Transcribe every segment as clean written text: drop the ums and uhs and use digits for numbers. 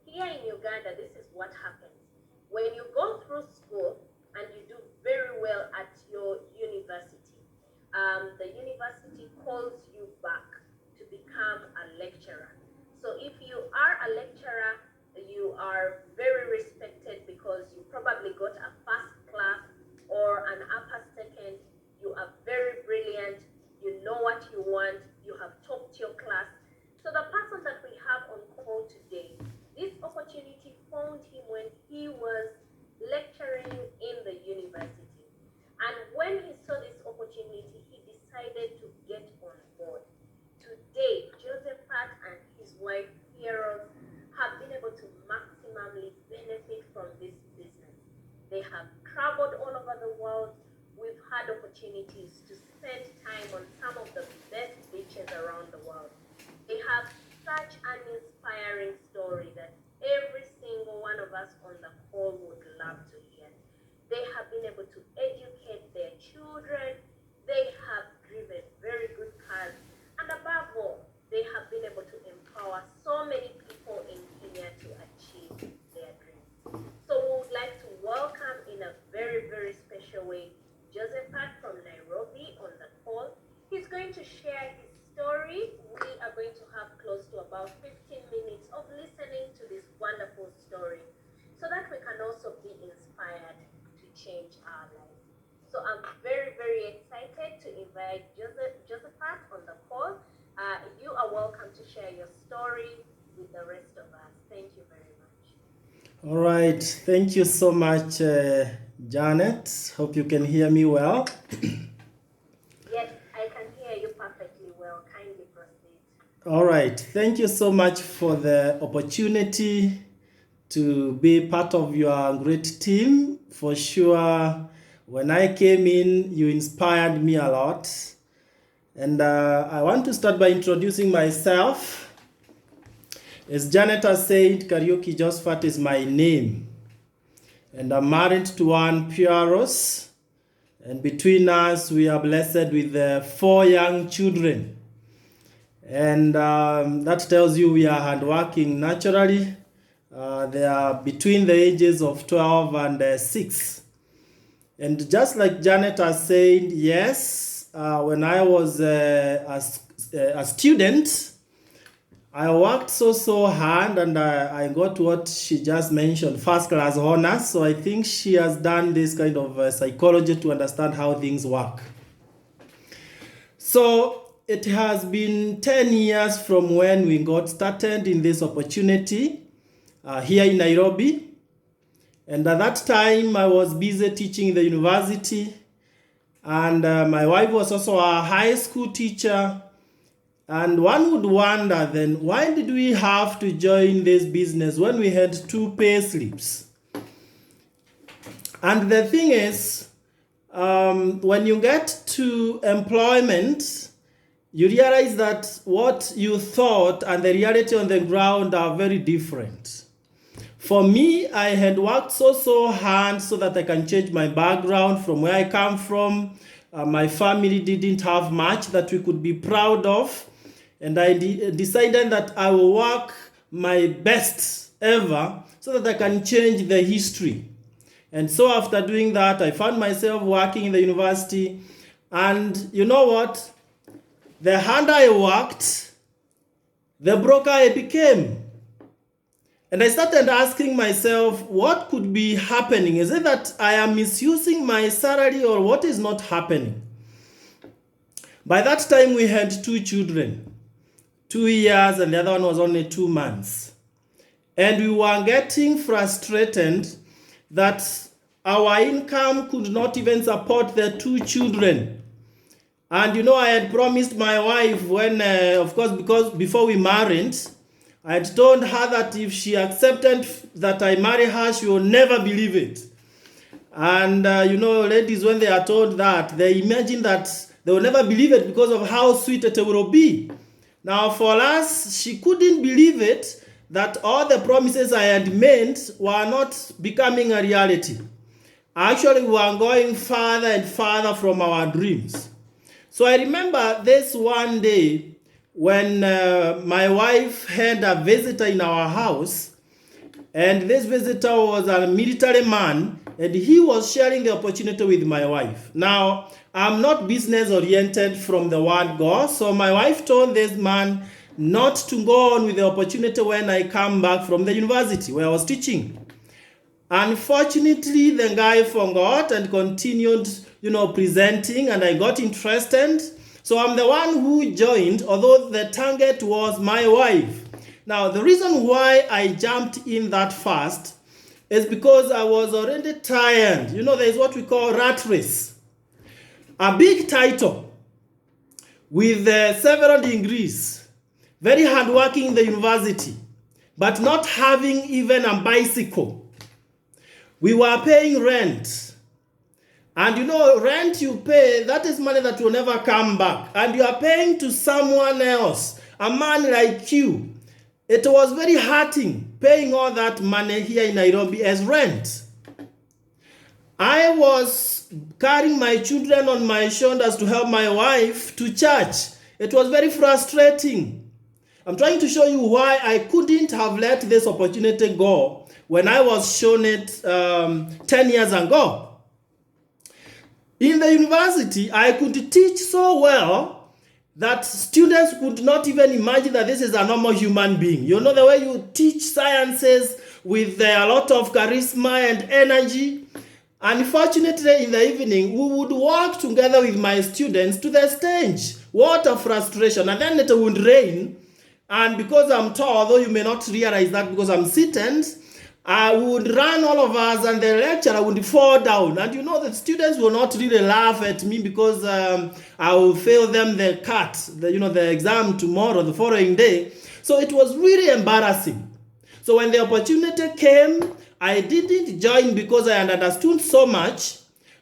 Here in Uganda, this is what happens. When you go through school and you do very well at your university, the university calls you back to become a lecturer. So if you are a lecturer, you are very respected because you probably got a first class or an upper second. You are very brilliant. You know what you want. You have topped your class. So the person that we have on call today, this opportunity found him when he was lecturing in the university. And when he saw this opportunity, he decided to get on board. Today, Josphat and his wife, Kariuki, have been able to maximally benefit from this business. They have traveled all over the world. We've had opportunities to spend time on some of the best beaches around the world. They have such an inspiring story that every single one of us on the call would love to hear. They have been able to educate their children. They have driven very good cars. And above all, they have been able to empower so many people in Kenya to achieve their dreams. So we would like to welcome in a very, very special way Josphat from Nairobi on the call. He's going to share his story. We are going to have close to about 15 minutes of listening to this wonderful story so that we can also be inspired to change our lives. So I'm very, very excited to invite Josphat on the call. You are welcome to share your story with the rest of us. Thank you very much. All right, thank you so much, Janet. Hope you can hear me well. Yes, I can hear you perfectly well. Kindly proceed. All right, thank you so much for the opportunity to be part of your great team. For sure, when I came in, you inspired me a lot. And I want to start by introducing myself. As Janet has said, Kariuki Josphat is my name. And I'm married to one Piaros. And between us, we are blessed with 4 young children. And that tells you we are hardworking naturally. They are between the ages of 12 and 6. And just like Janet has said, yes, when I was a student, I worked so hard and I got what she just mentioned, first class honors. So I think she has done this kind of psychology to understand how things work. So it has been 10 years from when we got started in this opportunity here in Nairobi. And at that time, I was busy teaching in the university. And my wife was also a high school teacher. And one would wonder then, why did we have to join this business when we had 2 pay slips? And the thing is, when you get to employment, you realize that what you thought and the reality on the ground are very different. For me, I had worked so hard so that I can change my background from where I come from. My family didn't have much that we could be proud of. And I decided that I will work my best ever so that I can change the history. And so after doing that, I found myself working in the university. And you know what? The harder I worked, the broker I became. And I started asking myself, what could be happening? Is it that I am misusing my salary or what is not happening? By that time, we had 2 children. 2 years and the other one was only 2 months. And we were getting frustrated that our income could not even support the 2 children. And you know, I had promised my wife when, of course, because before we married, I had told her that if she accepted that I marry her, she will never believe it. And you know, ladies, when they are told that, they imagine that they will never believe it because of how sweet it will be. Now, for us, she couldn't believe it that all the promises I had made were not becoming a reality. Actually, we were going farther and farther from our dreams. So I remember this one day when my wife had a visitor in our house, And this visitor was a military man, and he was sharing the opportunity with my wife. Now, I'm not business oriented from the word go, so my wife told this man not to go on with the opportunity when I come back from the university where I was teaching. Unfortunately, the guy forgot and continued, presenting, and I got interested. So I'm the one who joined, although the target was my wife. Now, the reason why I jumped in that fast is because I was already tired. There's what we call rat race. A big title with several degrees, very hardworking in the university, but not having even a bicycle. We were paying rent. And rent you pay, that is money that will never come back. And you are paying to someone else, a man like you. It was very hurting paying all that money here in Nairobi as rent. I was carrying my children on my shoulders to help my wife to church. It was very frustrating. I'm trying to show you why I couldn't have let this opportunity go when I was shown it 10 years ago. In the university, I could teach so well that students could not even imagine that this is a normal human being. The way you teach sciences with a lot of charisma and energy. Unfortunately, in the evening, we would walk together with my students to the stage. What a frustration. And then it would rain. And because I'm tall, although you may not realize that because I'm seated, I would run all of us and the lecturer would fall down. And the students will not really laugh at me because I will fail them the exam tomorrow, the following day. So it was really embarrassing. So when the opportunity came, I didn't join because I had understood so much,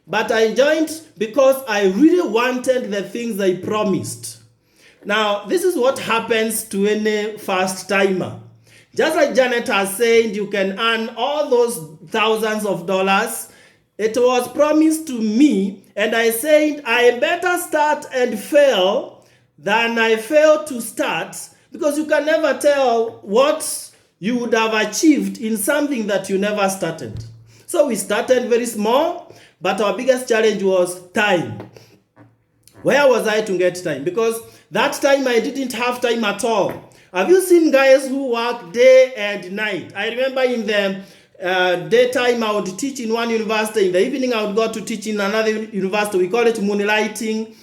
but I joined because I really wanted the things I promised. Now, this is what happens to any first timer. Just like Janet has said, you can earn all those thousands of dollars. It was promised to me, and I said, I better start and fail than I fail to start, because you can never tell what you would have achieved in something that you never started. So we started very small, but our biggest challenge was time. Where was I to get time? Because that time I didn't have time at all. Have you seen guys who work day and night? I remember in the daytime I would teach in one university. In the evening I would go to teach in another university. We call it moonlighting.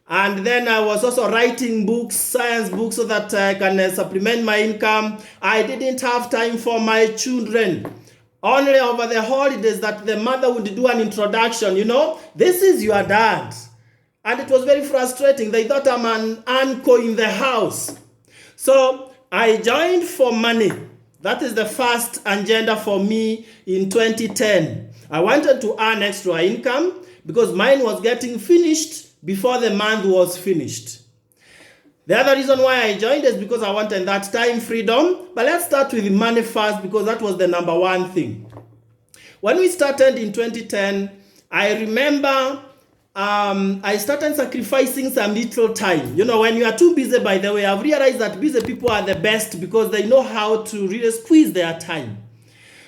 And then I was also writing books, science books, so that I can supplement my income. I didn't have time for my children. Only over the holidays that the mother would do an introduction. This is your dad. And it was very frustrating. They thought I'm an uncle in the house. So I joined for money. That is the first agenda for me in 2010. I wanted to earn extra income because mine was getting finished before the month was finished. The other reason why I joined is because I wanted that time freedom. But let's start with money first, because that was the number one thing. When we started in 2010, I remember I started sacrificing some little time. When you are too busy, by the way, I've realized that busy people are the best because they know how to really squeeze their time.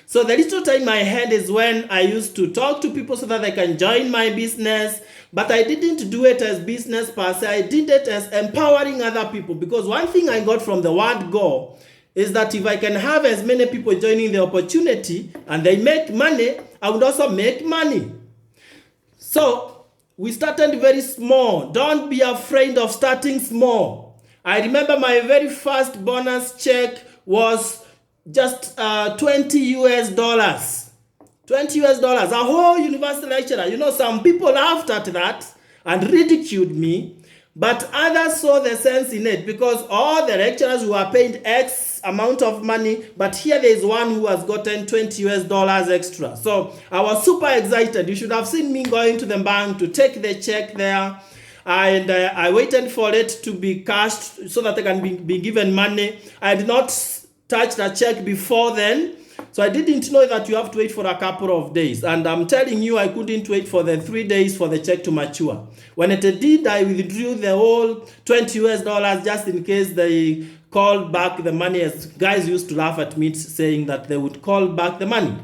So the little time I had is when I used to talk to people so that they can join my business. But I didn't do it as business per se. I did it as empowering other people. Because one thing I got from the word go is that if I can have as many people joining the opportunity and they make money, I would also make money. So we started very small. Don't be afraid of starting small. I remember my very first bonus check was just $20 US. $20 US, a whole university lecturer. Some people laughed at that and ridiculed me, but others saw the sense in it because all the lecturers were paid X amount of money, but here there is one who has gotten $20 US extra. So I was super excited. You should have seen me going to the bank to take the check there, and I waited for it to be cashed so that I can be given money. I did not touch the check before then. So I didn't know that you have to wait for a couple of days. And I'm telling you, I couldn't wait for the 3 days for the check to mature. When it did, I withdrew the whole $20 just in case they called back the money, as guys used to laugh at me saying that they would call back the money.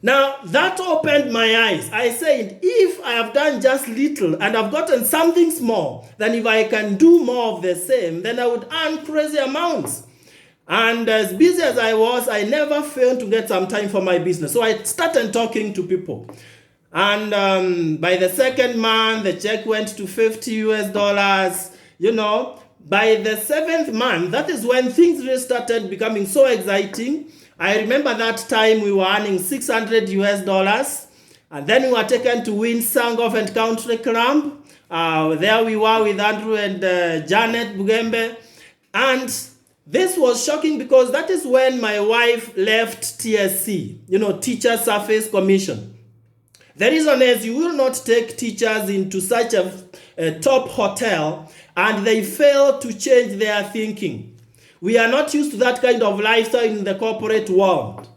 Now, that opened my eyes. I said, if I have done just little and I've gotten something small, then if I can do more of the same, then I would earn crazy amounts. And as busy as I was, I never failed to get some time for my business. So I started talking to people. And by the second month, the check went to $50. By the 7th month, that is when things really started becoming so exciting. I remember that time we were earning $600, and then we were taken to win Sangoff and Country Club. There we were with Andrew and Janet Bugembe. And this was shocking because that is when my wife left TSC, Teacher Service Commission. The reason is you will not take teachers into such a top hotel and they fail to change their thinking. We are not used to that kind of lifestyle in the corporate world.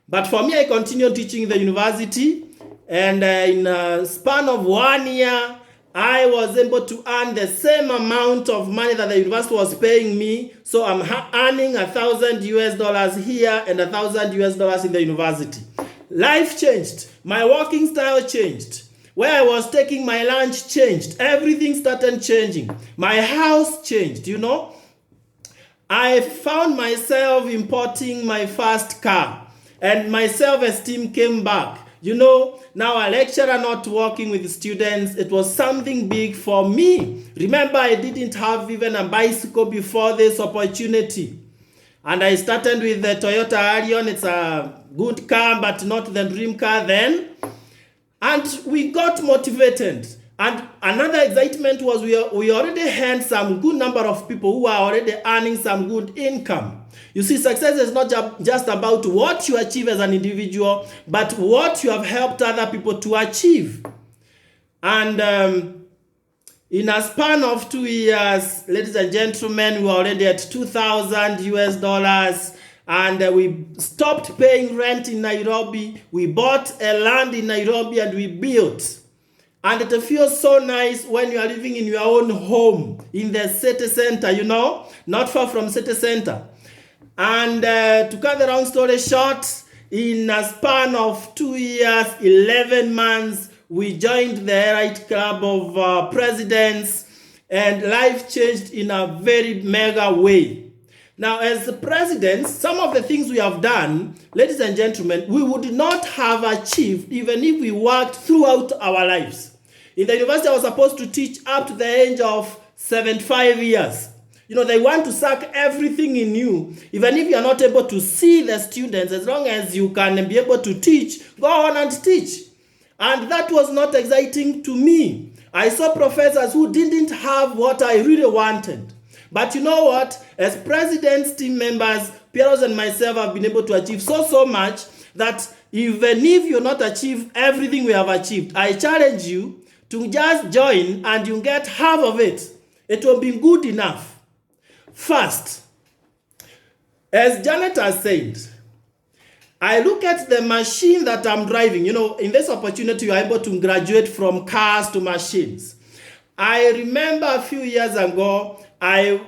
But for me, I continued teaching in the university, and in a span of 1 year, I was able to earn the same amount of money that the university was paying me. So I'm earning $1,000 here and $1,000 in the university. Life changed. My working style changed. Where I was taking my lunch changed. Everything started changing. My house changed, I found myself importing my first car, and my self-esteem came back. Now a lecturer not working with students, it was something big for me. Remember, I didn't have even a bicycle before this opportunity. And I started with the Toyota Arion. It's a good car, but not the dream car then. And we got motivated. And another excitement was we already had some good number of people who are already earning some good income. You see, success is not just about what you achieve as an individual, but what you have helped other people to achieve. And in a span of 2 years, ladies and gentlemen, we were already at $2,000, and we stopped paying rent in Nairobi. We bought a land in Nairobi and we built. And it feels so nice when you are living in your own home in the city center, not far from city center. And to cut the long story short, in a span of 2 years, 11 months, we joined the Elite Club of Presidents, and life changed in a very mega way. Now, as presidents, some of the things we have done, ladies and gentlemen, we would not have achieved even if we worked throughout our lives. In the university, I was supposed to teach up to the age of 75 years. They want to suck everything in you. Even if you are not able to see the students, as long as you can be able to teach, go on and teach. And that was not exciting to me. I saw professors who didn't have what I really wanted. But you know what? As presidents, team members, Pieros and myself have been able to achieve so much that even if you not achieve everything we have achieved, I challenge you to just join and you get half of it. It will be good enough. First, as Janet has said, I look at the machine that I'm driving. In this opportunity, you are able to graduate from cars to machines. I remember a few years ago, I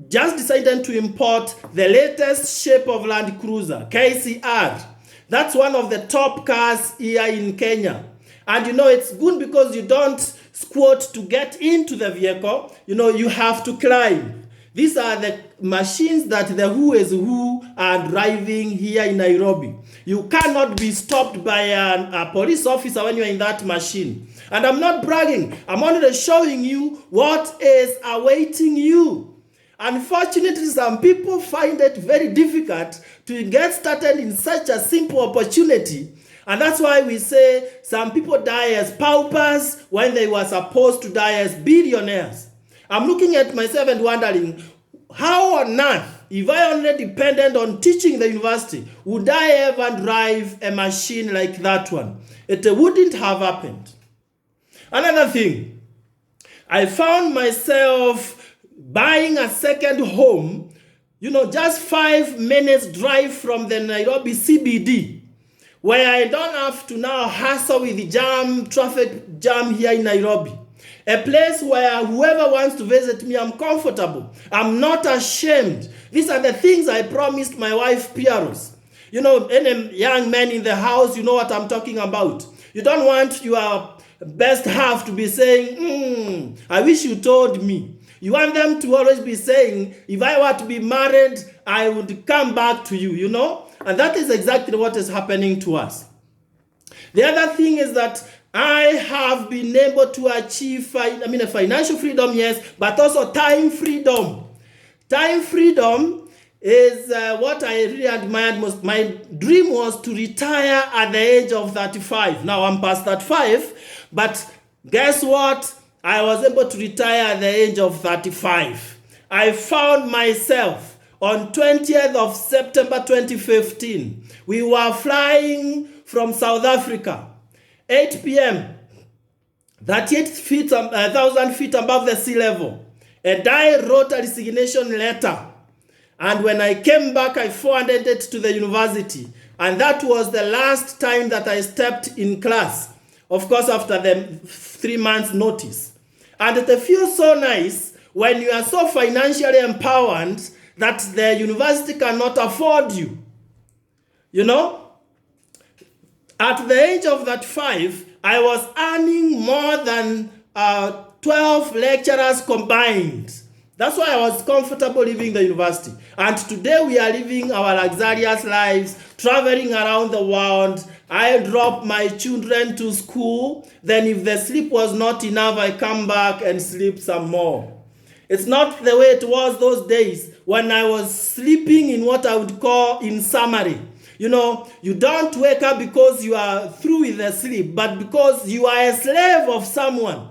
just decided to import the latest shape of Land Cruiser, KCR. That's one of the top cars here in Kenya. And it's good because you don't squat to get into the vehicle. You have to climb. These are the machines that the who is who are driving here in Nairobi. You cannot be stopped by a police officer when you're in that machine. And I'm not bragging. I'm only showing you what is awaiting you. Unfortunately, some people find it very difficult to get started in such a simple opportunity. And that's why we say some people die as paupers when they were supposed to die as billionaires. I'm looking at myself and wondering, how on earth, if I only depended on teaching the university, would I ever drive a machine like that one? It wouldn't have happened. Another thing, I found myself buying a second home just 5 minutes drive from the Nairobi CBD, where I don't have to now hassle with the traffic jam here in Nairobi. A place where whoever wants to visit me, I'm comfortable. I'm not ashamed. These are the things I promised my wife, Piaros. Any young man in the house, you know what I'm talking about. You don't want your best half to be saying, I wish you told me. You want them to always be saying, if I were to be married, I would come back to you, And that is exactly what is happening to us. The other thing is that I have been able to achieve financial freedom, yes, but also time freedom. Time freedom is what I really admired most. My dream was to retire at the age of 35. Now I'm past 35, but guess what? I was able to retire at the age of 35. I found myself on 20th of September 2015. We were flying from South Africa. 8 p.m., 38,000 feet above the sea level. A guy wrote a resignation letter. And when I came back, I forwarded it to the university. And that was the last time that I stepped in class. Of course, after the 3 months notice. And it feels so nice when you are so financially empowered that the university cannot afford you. At the age of that 5, I was earning more than 12 lecturers combined. That's why I was comfortable leaving the university. And today we are living our luxurious lives, traveling around the world. I drop my children to school. Then if the sleep was not enough, I come back and sleep some more. It's not the way it was those days when I was sleeping in what I would call in summary. You don't wake up because you are through with the sleep, but because you are a slave of someone.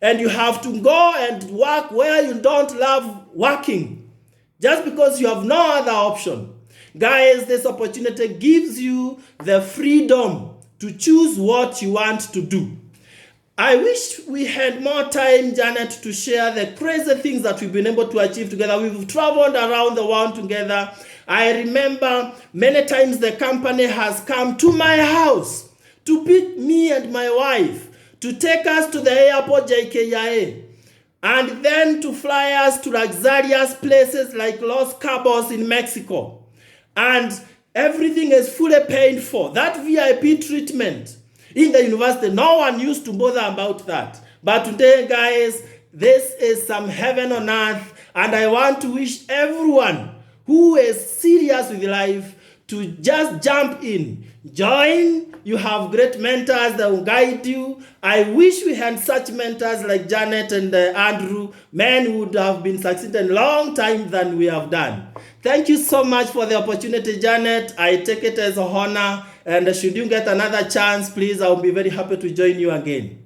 And you have to go and work where you don't love working. Just because you have no other option. Guys, this opportunity gives you the freedom to choose what you want to do. I wish we had more time, Janet, to share the crazy things that we've been able to achieve together. We've traveled around the world together. I remember many times the company has come to my house to pick me and my wife, to take us to the airport, JKIA, and then to fly us to luxurious places like Los Cabos in Mexico. And everything is fully paid for. That VIP treatment in the university, no one used to bother about that. But today, guys, this is some heaven on earth. And I want to wish everyone who is serious with life to just jump in. Join. You have great mentors that will guide you. I wish we had such mentors like Janet and Andrew. Men who would have been succeeding a long time than we have done. Thank you so much for the opportunity, Janet. I take it as an honor. And should you get another chance, please, I'll be very happy to join you again.